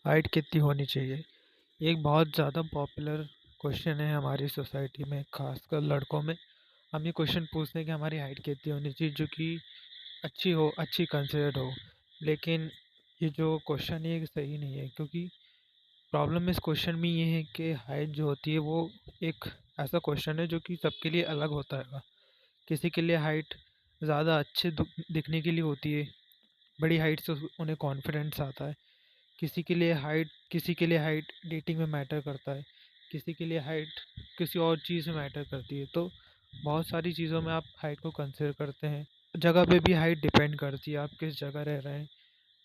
Height कितनी होनी चाहिए? ये एक बहुत ज़्यादा पॉपुलर क्वेश्चन है हमारी सोसाइटी में, खासकर लड़कों में। हम ये क्वेश्चन पूछते हैं कि हमारी हाइट कितनी होनी चाहिए जो कि अच्छी हो, अच्छी कंसिडर्ड हो। लेकिन ये जो क्वेश्चन है ये सही नहीं है, क्योंकि प्रॉब्लम इस क्वेश्चन में ये है कि हाइट जो होती है वो एक ऐसा क्वेश्चन है जो कि सबके लिए अलग होता है। किसी के लिए हाइट ज़्यादा अच्छे दिखने के लिए होती है, बड़ी हाइट से उन्हें कॉन्फिडेंस आता है। किसी के लिए हाइट डेटिंग में मैटर करता है, किसी के लिए हाइट किसी और चीज़ में मैटर करती है। तो बहुत सारी चीज़ों में आप हाइट को कंसिडर करते हैं। जगह पे भी हाइट डिपेंड करती है, आप किस जगह रह रहे हैं।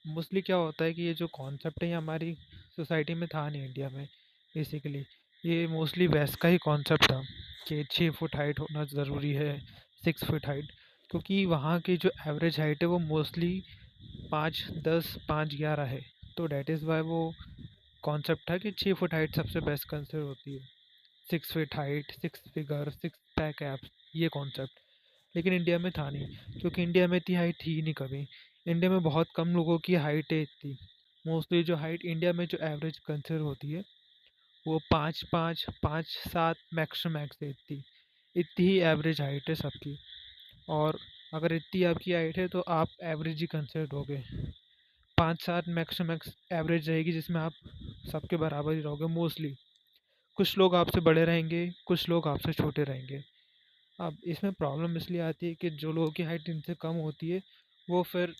मोस्टली क्या होता है कि ये जो कॉन्सेप्ट है ये हमारी सोसाइटी में था नहीं, इंडिया में। बेसिकली ये मोस्टली वेस्ट का ही कॉन्सेप्ट था कि 6 फुट हाइट होना ज़रूरी है, 6 फुट हाइट। क्योंकि वहाँ की जो एवरेज हाइट है वो मोस्टली 5'10", 5'11" है। तो डैट इज़ वाई वो कॉन्सेप्ट था कि 6 फुट हाइट सबसे बेस्ट कंसिडर होती है। 6 feet height, six figure, six pack abs, ये कॉन्सेप्ट। लेकिन इंडिया में था नहीं, क्योंकि इंडिया में इतनी हाइट थी ही नहीं कभी। इंडिया में बहुत कम लोगों की हाइट है इतनी। मोस्टली जो हाइट इंडिया में जो एवरेज कंसिडर होती है वो 5'5", 5'7", मैक्स टू मैक्स है इतनी। इतनी ही एवरेज हाइट है सबकी। और अगर इतनी आपकी हाइट है तो आप एवरेज ही कंसिडर होगे। 5'7" मैक्स टू मैक्स एवरेज रहेगी, जिसमें आप सबके बराबर ही रहोगे मोस्टली। कुछ लोग आपसे बड़े रहेंगे, कुछ लोग आपसे छोटे रहेंगे। अब इसमें प्रॉब्लम इसलिए आती है कि जो लोगों की हाइट इनसे कम होती है वो फिर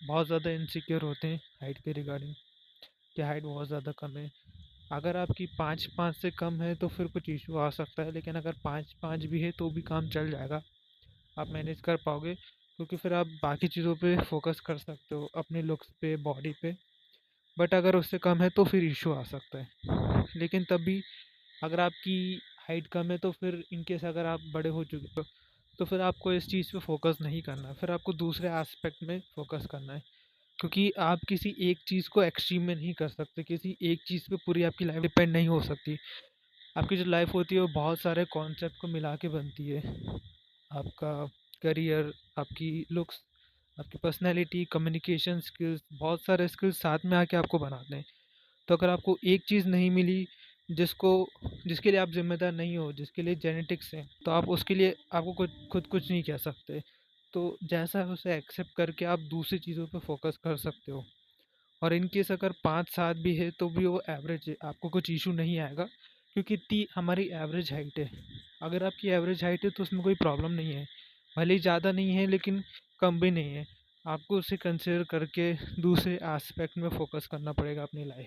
बहुत ज़्यादा इनसिक्योर होते हैं हाइट के रिगार्डिंग, कि हाइट बहुत ज़्यादा कम है। अगर आपकी 5'5" से कम है तो फिर कुछ इशू आ सकता है, लेकिन अगर 5'5" भी है तो भी काम चल जाएगा, आप मैनेज कर पाओगे। क्योंकि फिर आप बाकी चीज़ों पे फोकस कर सकते हो, अपने लुक्स पे, बॉडी पे। बट अगर उससे कम है तो फिर इशू आ सकता है। लेकिन तब भी अगर आपकी हाइट कम है तो फिर इन केस अगर आप बड़े हो चुके हो तो फिर आपको इस चीज़ पे फोकस नहीं करना है, फिर आपको दूसरे एस्पेक्ट में फोकस करना है। क्योंकि आप किसी एक चीज़ को एक्सट्रीम में नहीं कर सकते, किसी एक चीज़ पे पूरी आपकी लाइफ डिपेंड नहीं हो सकती। आपकी जो लाइफ होती है वो बहुत सारे कॉन्सेप्ट को मिला के बनती है। आपका करियर, आपकी लुक्स, आपकी पर्सनैलिटी, कम्युनिकेशन स्किल्स, बहुत सारे स्किल्स साथ में आके आपको बनाते हैं। तो अगर आपको एक चीज़ नहीं मिली जिसको जिसके लिए आप ज़िम्मेदार नहीं हो, जिसके लिए जेनेटिक्स है, तो आप उसके लिए आपको खुद कुछ नहीं कह सकते। तो जैसा है उसे एक्सेप्ट करके आप दूसरी चीज़ों पे फोकस कर सकते हो। और इन केस अगर 5'7" भी है तो भी वो एवरेज है, आपको कुछ इशू नहीं आएगा। क्योंकि इतनी हमारी एवरेज हाइट है। अगर आपकी एवरेज हाइट है तो उसमें कोई प्रॉब्लम नहीं है। भले ही ज़्यादा नहीं है लेकिन कम भी नहीं है। आपको उसे कंसिडर करके दूसरे एस्पेक्ट में फोकस करना पड़ेगा अपनी लाइफ।